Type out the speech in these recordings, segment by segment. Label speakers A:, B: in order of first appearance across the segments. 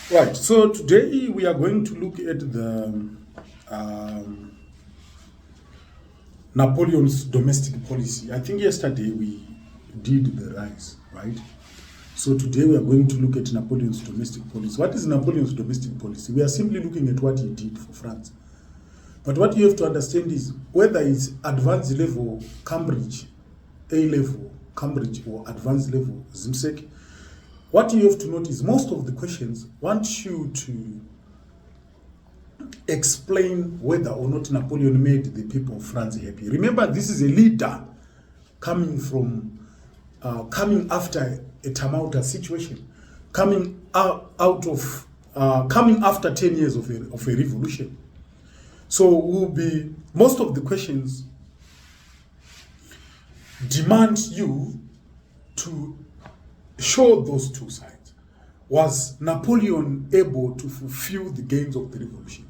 A: Right. So today we are going to look at the um, Napoleon's domestic policy. I think yesterday we did the rise, right? So today we are going to look at Napoleon's domestic policy. What is Napoleon's domestic policy? We are simply looking at what he did for France. But what you have to understand is whether it's advanced level Cambridge, A level Cambridge, or advanced level Zimsek, what you have to note is most of the questions want you to explain whether or not Napoleon made the people of France happy. Remember, this is a leader coming after a tumultuous situation, coming after 10 years of a revolution. So will be most of the questions demand you to show those two sides. Was Napoleon able to fulfill the gains of the revolution?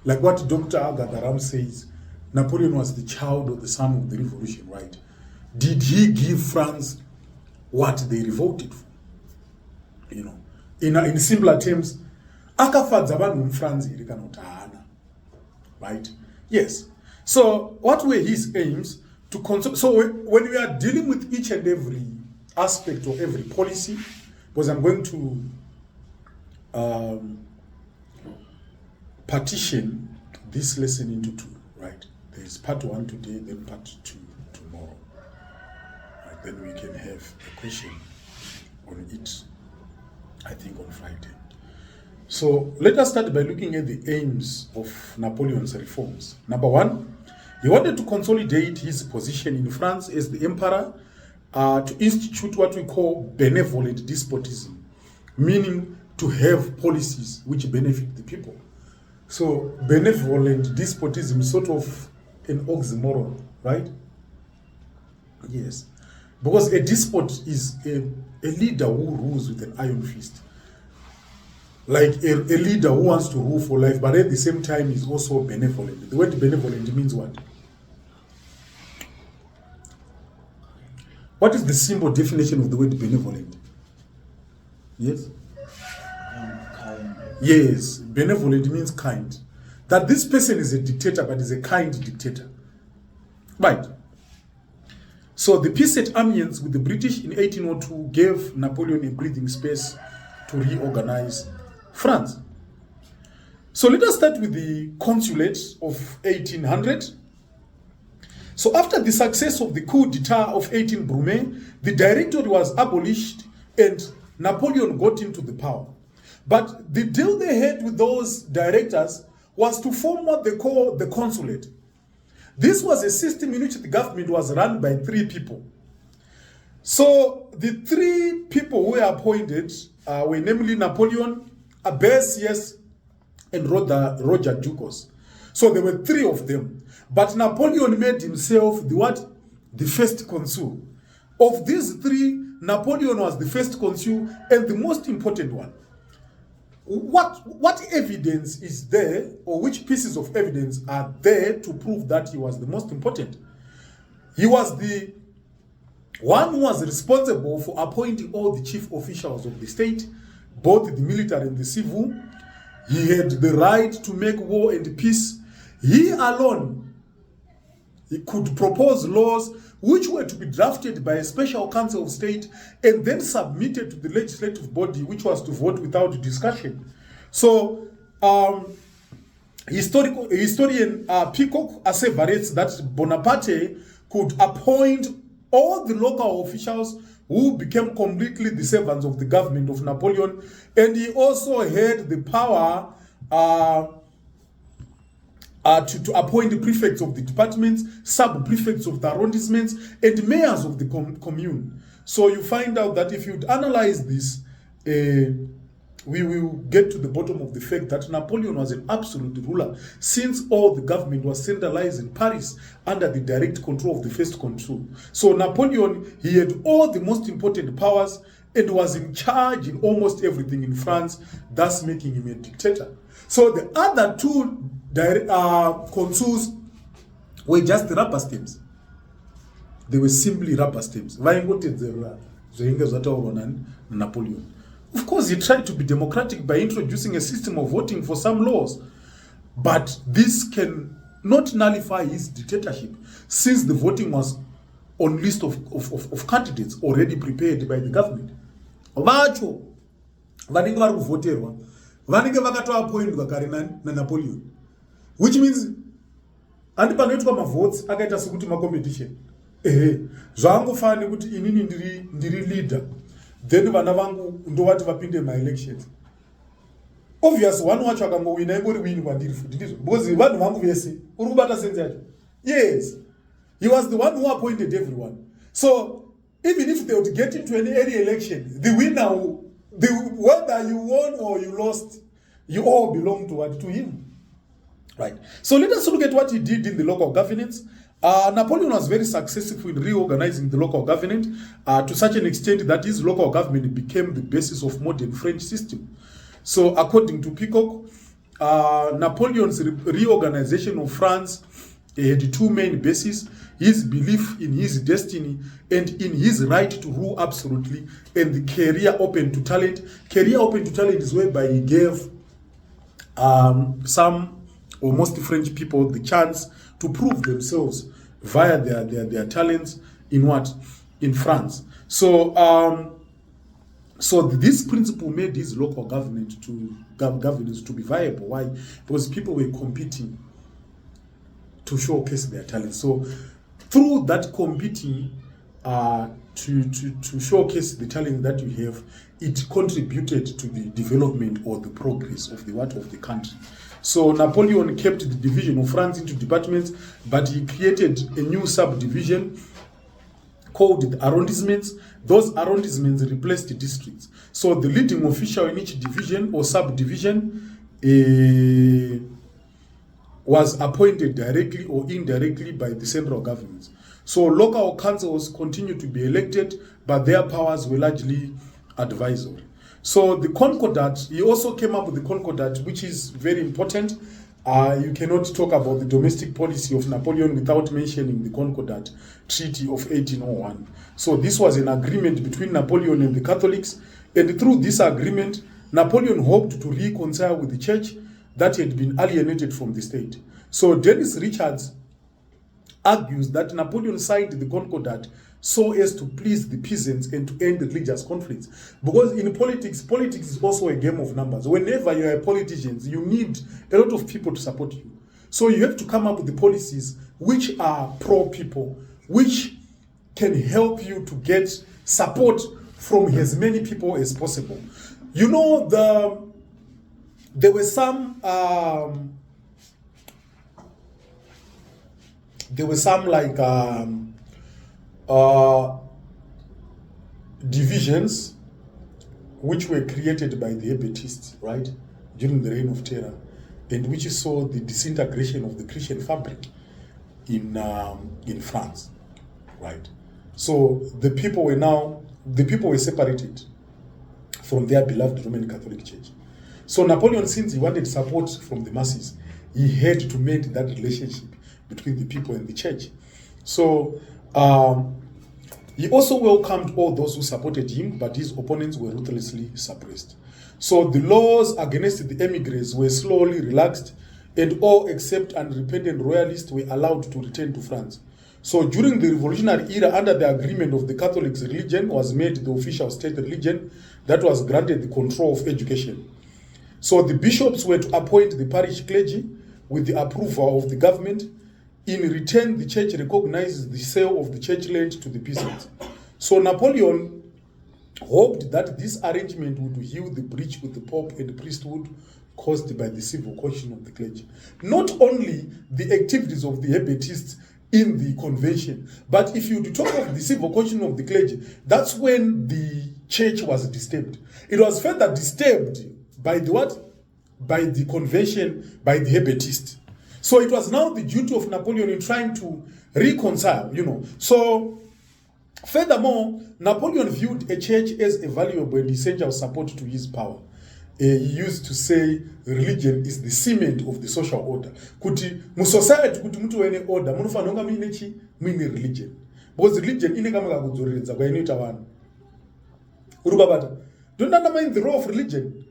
A: Like what Dr. Agadaram says, Napoleon was the child or the son of the revolution, right? Did he give France what they revolted for? You know, in simpler terms, akafadza vanhu mufrance here kana kuti haana, right? Yes. So what were his aims to console? So when we are dealing with each and every aspect of every policy, because I'm going to partition this lesson into two, right? There is part one today, then part two tomorrow. Right? Then we can have a question on it, I think on Friday. So let us start by looking at the aims of Napoleon's reforms. Number one, he wanted to consolidate his position in France as the emperor, to institute what we call benevolent despotism, meaning to have policies which benefit the people. So benevolent despotism is sort of an oxymoron, right? Yes. Because a despot is a leader who rules with an iron fist. Like a leader who wants to rule for life, but at the same time is also benevolent. The word benevolent means what? What is the simple definition of the word benevolent? Yes?
B: Kind.
A: Yes, benevolent means kind. That this person is a dictator, but is a kind dictator. Right. So the peace at Amiens with the British in 1802 gave Napoleon a breathing space to reorganize France. So let us start with the consulate of 1800. So after the success of the coup d'etat of 18 Brumaire, the directory was abolished and Napoleon got into the power. But the deal they had with those directors was to form what they call the consulate. This was a system in which the government was run by three people. So the three people who were appointed were namely Napoleon, Abesius, and Roger Ducos. So there were three of them. But Napoleon made himself the first consul. Of these three, Napoleon was the first consul and the most important one. What evidence is there, or which pieces of evidence are there to prove that he was the most important? He was the one who was responsible for appointing all the chief officials of the state, both the military and the civil. He had the right to make war and peace. He alone, he could propose laws which were to be drafted by a special council of state and then submitted to the legislative body, which was to vote without discussion. So, historian Peacock asseverates that Bonaparte could appoint all the local officials who became completely the servants of the government of Napoleon, and he also had the power to appoint the prefects of the departments, sub-prefects of the arrondissements, and mayors of the commune. So you find out that if you analyze this, we will get to the bottom of the fact that Napoleon was an absolute ruler, since all the government was centralized in Paris under the direct control of the first consul. So Napoleon, he had all the most important powers and was in charge in almost everything in France, thus making him a dictator. So the other two consuls were just rubber stamps. They were simply rubber stamps. Napoleon. Of course, he tried to be democratic by introducing a system of voting for some laws. But this can not nullify his dictatorship, since the voting was on list of candidates already prepared by the government. Vacho vanenge vari kuvoterwa vanenge vakatoappointwa kare naNapoleon, which means handi panoitwa mavotes akaita sekuti macompetition. Zvangofani kuti inini ndiri leader, then vana vangu ndovati vapinde my-elections. Obvious, one wacho akangowina ingori win kwandiri futi ndizvo, because vanhu vangu vese uri kubata sense yacho. Yes, he was the one who appointed everyone. So even if they would get into any election, the winner, whether you won or you lost, you all belong to him. Right. So let us look at what he did in the local governance. Napoleon was very successful in reorganizing the local government to such an extent that his local government became the basis of modern French system. So according to Peacock, Napoleon's reorganization of France had two main bases: his belief in his destiny and in his right to rule absolutely, and the career open to talent. Career open to talent is whereby he gave some or most French people the chance to prove themselves via their talents in what? In France. So so this principle made his local governance to be viable. Why? Because people were competing to showcase their talents. So through that competing to showcase the talent that you have, it contributed to the development or the progress of the country. So Napoleon kept the division of France into departments, but he created a new subdivision called the arrondissements. Those arrondissements replaced the districts. So the leading official in each division or subdivision was appointed directly or indirectly by the central government. So local councils continued to be elected, but their powers were largely advisory. So the Concordat, he also came up with the Concordat, which is very important. You cannot talk about the domestic policy of Napoleon without mentioning the Concordat Treaty of 1801. So this was an agreement between Napoleon and the Catholics, and through this agreement, Napoleon hoped to reconcile with the church that had been alienated from the state. So Dennis Richards argues that Napoleon signed the Concordat so as to please the peasants and to end religious conflicts. Because in politics is also a game of numbers. Whenever you are politicians, you need a lot of people to support you. So you have to come up with the policies which are pro-people, which can help you to get support from as many people as possible. You know, there were some like divisions which were created by the Hebetists, right, during the Reign of Terror, and which saw the disintegration of the Christian fabric in France, right? So the people were separated from their beloved Roman Catholic Church. So Napoleon, since he wanted support from the masses, he had to mend that relationship between the people and the church. So he also welcomed all those who supported him, but his opponents were ruthlessly suppressed. So the laws against the emigres were slowly relaxed, and all except unrepentant royalists were allowed to return to France. So during the revolutionary era, under the agreement of the Catholics, religion was made the official state religion that was granted the control of education. So the bishops were to appoint the parish clergy with the approval of the government. In return, the church recognizes the sale of the church land to the peasants. So Napoleon hoped that this arrangement would heal the breach with the Pope and the priesthood caused by the civil coercion of the clergy. Not only the activities of the Hebetists in the convention, but if you talk of the civil coercion of the clergy, that's when the church was disturbed. It was further disturbed by the what? By the convention, by the Hebetists. So it was now the duty of Napoleon in trying to reconcile, So, furthermore, Napoleon viewed a church as a valuable and essential support to his power. He used to say religion is the cement of the social order. Kuti mu society kuti mutu wene order munofanira kunga muine chi? Muine religion. Because religion inenge makakudzoreredza kwainoita vanhu. Uri babata. Don't undermine the role of religion.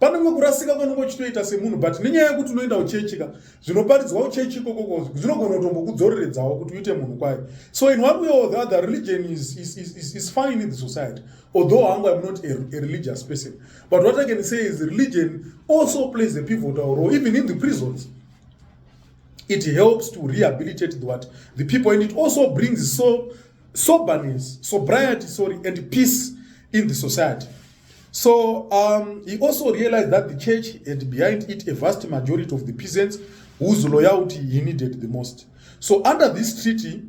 A: Panenge kurasika kwanongochitoita semunhu, but nenyaya yekuti unoenda kuchechika zvinoparidzwa kuchechi ikoko zvinogona kutombokudzoreredzawo kuti uite munhu kwayo. So in one way or the other, religion is fine in the society, although I'm not a religious person. But what I can say is religion also plays a pivotal role, even in the prisons. It helps to rehabilitate the people, and it also brings sobriety, and peace in the society. So he also realized that the church had behind it a vast majority of the peasants whose loyalty he needed the most. So under this treaty,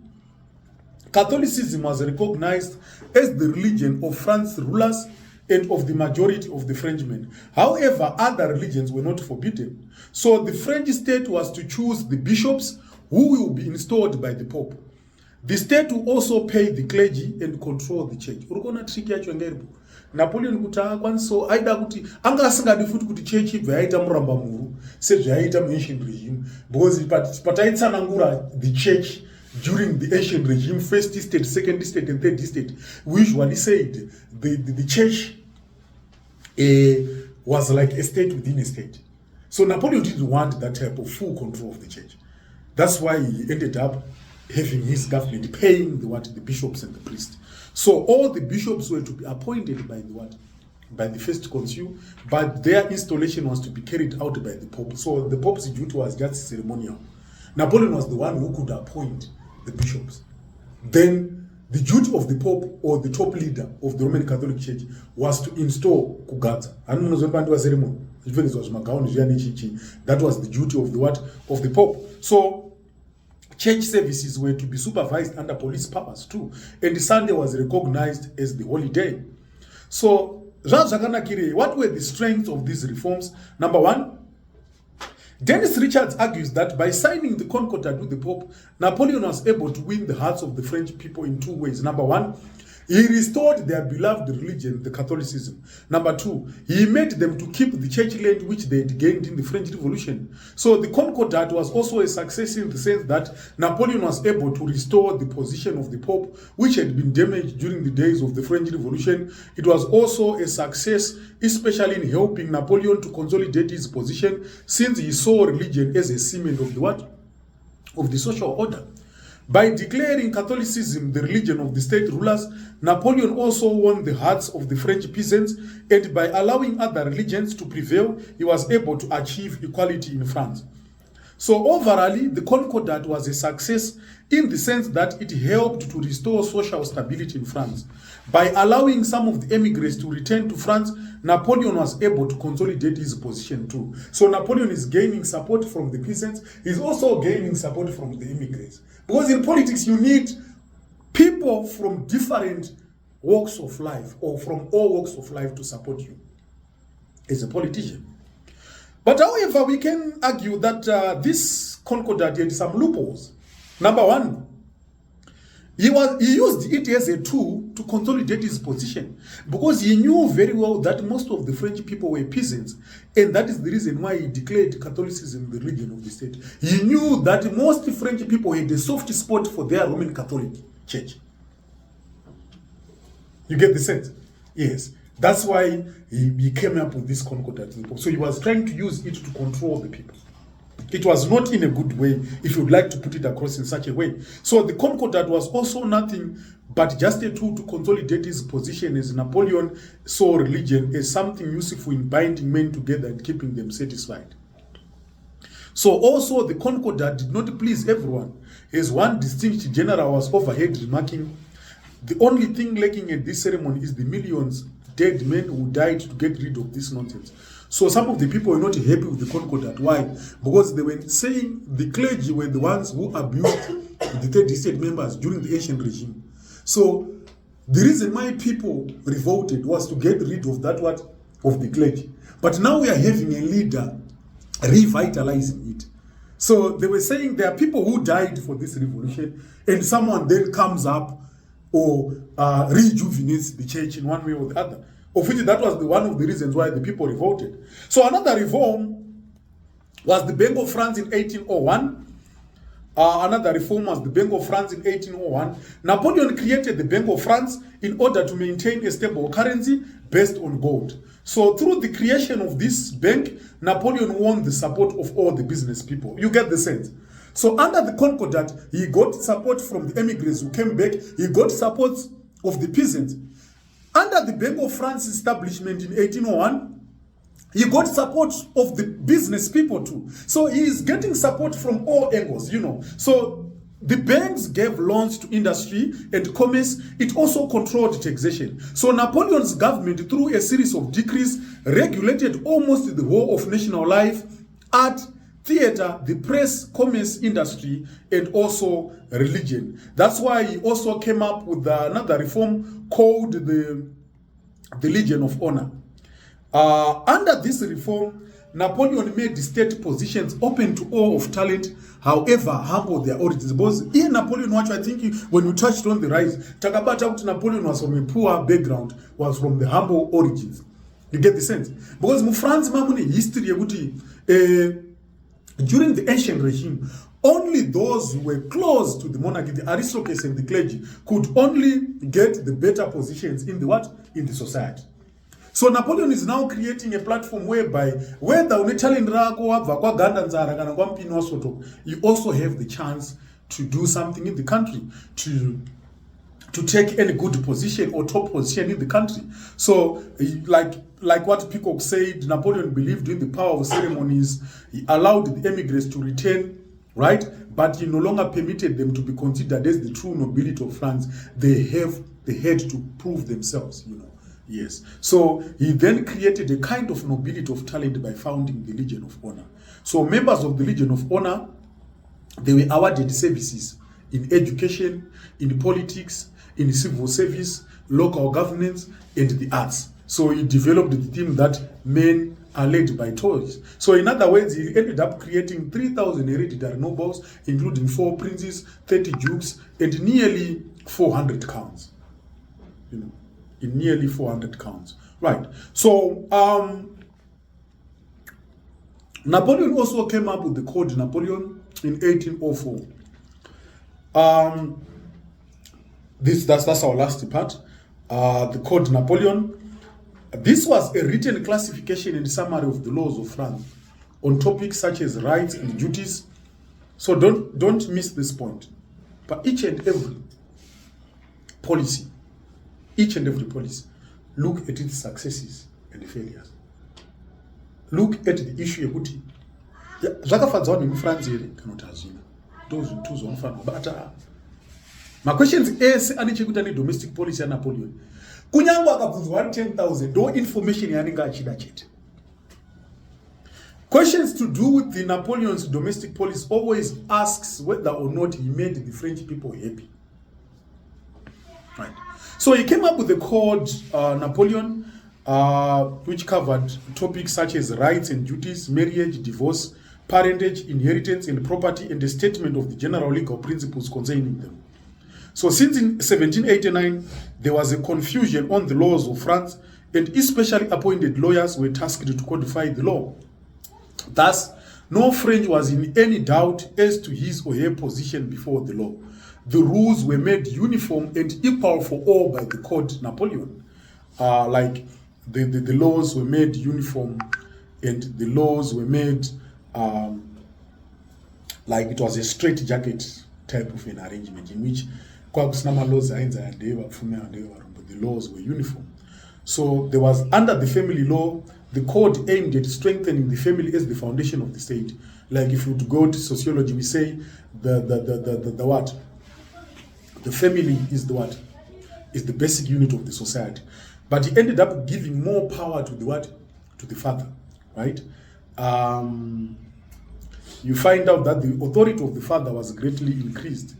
A: Catholicism was recognized as the religion of France's rulers and of the majority of the Frenchmen. However, other religions were not forbidden. So the French state was to choose the bishops who will be installed by the Pope. The state will also pay the clergy and control the church. Urikona trick yacho ngeripo. Napoleon kuti akwanisa aida kuti anga asingadi futi kuti church ibve yaita muramba muru sezvayaita ancient regime, because pataitsanangura the church during the ancient regime, first state, second state, and third state, we usually said the church was like a state within a state. So Napoleon didn't want that type of full control of the church. That's why he ended up having his government paying the bishops and the priests. So all the bishops were to be appointed by by the first consul, but their installation was to be carried out by the Pope. So the Pope's duty was just ceremonial. Napoleon was the one who could appoint the bishops. Then the duty of the Pope, or the top leader of the Roman Catholic Church, was to install kugadza. That was the duty of of the Pope. So church services were to be supervised under police powers too, and Sunday was recognized as the holiday. So what were the strengths of these reforms? Number one, Dennis Richards argues that by signing the Concordat with the Pope, Napoleon was able to win the hearts of the French people in two ways. Number one, he restored their beloved religion, the Catholicism. Number two, he made them to keep the church land which they had gained in the French Revolution. So the Concordat was also a success in the sense that Napoleon was able to restore the position of the Pope, which had been damaged during the days of the French Revolution. It was also a success, especially in helping Napoleon to consolidate his position, since he saw religion as a cement of of the social order. By declaring Catholicism the religion of the state rulers, Napoleon also won the hearts of the French peasants, and by allowing other religions to prevail, he was able to achieve equality in France. So overall, the Concordat was a success in the sense that it helped to restore social stability in France. By allowing some of the emigres to return to France, Napoleon was able to consolidate his position too. So Napoleon is gaining support from the peasants. He's also gaining support from the immigrants. Because in politics, you need people from different walks of life, or from all walks of life, to support you as a politician. But however, we can argue that this Concordat had some loopholes. Number one, he used it as a tool to consolidate his position, because he knew very well that most of the French people were peasants, and that is the reason why he declared Catholicism the religion of the state. He knew that most French people had a soft spot for their Roman Catholic Church. You get the sense? Yes. That's why he came up with this Concordat. So he was trying to use it to control the people. It was not in a good way, if you'd like to put it across in such a way. So the Concordat was also nothing but just a tool to consolidate his position, as Napoleon saw religion as something useful in binding men together and keeping them satisfied. So also the Concordat did not please everyone, as one distinguished general was overheard remarking, "The only thing lacking at this ceremony is the millions dead men who died to get rid of this nonsense." So some of the people were not happy with the Concordat. Why? Because they were saying the clergy were the ones who abused the third estate members during the ancient regime. So the reason why people revolted was to get rid of of the clergy. But now we are having a leader revitalizing it. So they were saying there are people who died for this revolution, and someone then comes up or rejuvenates the church in one way or the other. Of which that was one of the reasons why the people revolted. So another reform was the Bank of France in 1801. Another reform was the Bank of France in 1801. Napoleon created the Bank of France in order to maintain a stable currency based on gold. So through the creation of this bank, Napoleon won the support of all the business people. You get the sense? So under the Concordat, he got support from the emigres who came back. He got support of the peasants. Under the Bank of France establishment in 1801, he got support of the business people too. So he is getting support from all angles, you know. So the banks gave loans to industry and commerce. It also controlled taxation. So Napoleon's government, through a series of decrees, regulated almost the whole of national life, art, theater, the press, commerce, industry, and also religion. That's why he also came up with another reform called the Legion of Honor. Under this reform, Napoleon made the state positions open to all of talent, however humble their origins. Because in Napoleon, watch, I think when you touched on the rise, Takabata Napoleon was from a poor background, was from the humble origins. You get the sense? Because in France, history, during the ancient regime, only those who were close to the monarchy, the aristocrats and the clergy, could only get the better positions in the what? In the society. So Napoleon is now creating a platform whereby whether you also have the chance to do something in the country, to take any good position or top position in the country. So like what Peacock said, Napoleon believed in the power of ceremonies. He allowed the emigrants to return, right? But he no longer permitted them to be considered as the true nobility of France. They had to prove themselves, you know. Yes. So he then created a kind of nobility of talent by founding the Legion of Honor. So members of the Legion of Honor, they were awarded services in education, in politics, in civil service, local governance, and the arts. So he developed the theme that men are led by toys. So in other words, he ended up creating 3,000 hereditary nobles, including 4 princes, 30 dukes, and nearly 400 counts. You know, in nearly 400 counts. Right. So Napoleon also came up with the Code Napoleon in 1804. That's our last part. The Code Napoleon. This was a written classification and summary of the laws of France on topics such as rights and duties. So don't miss this point. But each and every policy, look at its successes and failures. Look at the issue yekuti zvakafadzwa nemuFrance here kana kuti hazvina. Ndozvinhu zvaunofana kubata. My questions ese ane chekuita nedomestic policy yaNapoleon. Kunyange akabvunzwa 10,000 no information yaanenge achida chete. Questions to do with the Napoleon's domestic policy always asks whether or not he made the French people happy. Right. So he came up with the Code Napoleon, which covered topics such as rights and duties, marriage, divorce, parentage, inheritance, and property, and a statement of the general legal principles concerning them. So since in 1789, there was a confusion on the laws of France, and especially appointed lawyers were tasked to codify the law. Thus, no French was in any doubt as to his or her position before the law. The rules were made uniform and equal for all by the Code Napoleon. Like the laws were made uniform and the laws were made like it was a straight jacket type of an arrangement in which the laws were uniform. So there was, under the family law, the code aimed at strengthening the family as the foundation of the state. Like if you would go to sociology, we say the what? The family is the what? Is the basic unit of the society. But he ended up giving more power to the what? To the father, right? You find out that the authority of the father was greatly increased.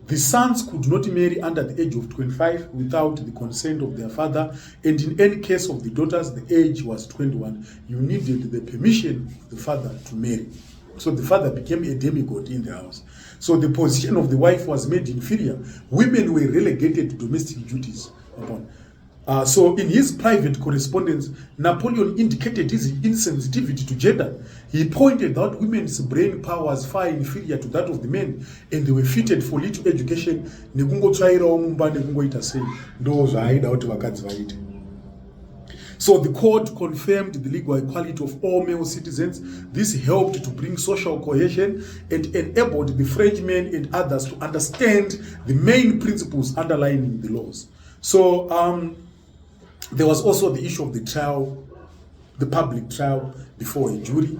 A: The sons could not marry under the age of 25 without the consent of their father, and in any case of the daughters, the age was 21. You needed the permission of the father to marry. So the father became a demigod in the house. So the position of the wife was made inferior. Women were relegated to domestic duties. So in his private correspondence, Napoleon indicated his insensitivity to gender. He pointed out women's brain power was far inferior to that of the men, and they were fitted for little education. So the court confirmed the legal equality of all male citizens. This helped to bring social cohesion and enabled the Frenchmen and others to understand the main principles underlying the laws. So there was also the issue of the trial, the public trial before a jury,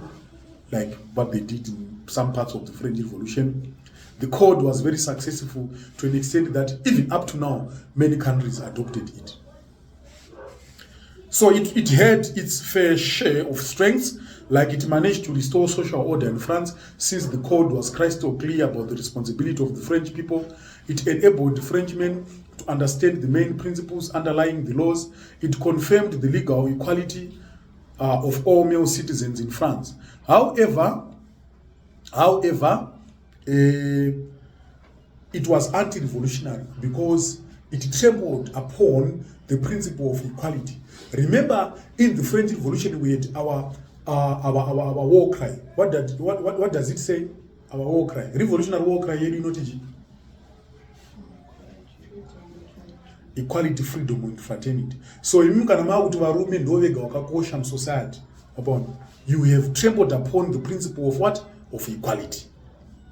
A: like what they did in some parts of the French Revolution. The code was very successful to an extent that even up to now, many countries adopted it. So it had its fair share of strengths, like it managed to restore social order in France, since the code was crystal clear about the responsibility of the French people. It enabled the Frenchmen to understand the main principles underlying the laws. It confirmed the legal equality of all male citizens in France. However, it was anti-revolutionary because it trampled upon the principle of equality. Remember, in the French Revolution, we had our war cry. What does it say? Our war cry, revolutionary war cry. You know, equality, freedom, and fraternity. So you have trampled upon the principle of what? Of equality.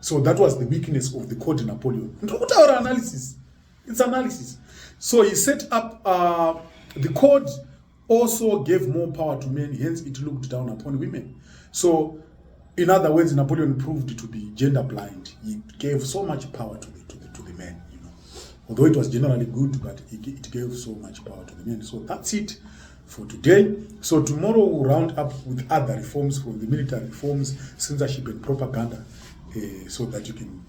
A: So that was the weakness of the Code Napoleon. What our analysis? It's analysis. So he set up the code. Also gave more power to men, hence it looked down upon women. So, in other words, Napoleon proved to be gender blind. He gave so much power to the men, you know. Although it was generally good, but it gave so much power to the men. So that's it for today. So tomorrow we'll round up with other reforms, for the military reforms, censorship and propaganda, so that you can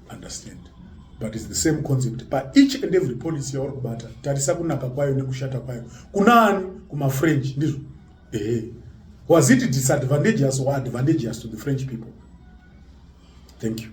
A: understand. But it's the same concept. But each and every policy or bata tarisa kunaka kwayo nekushata kwayo kunani kuma French ndizo was it disadvantageous or advantageous to the French people? Thank you.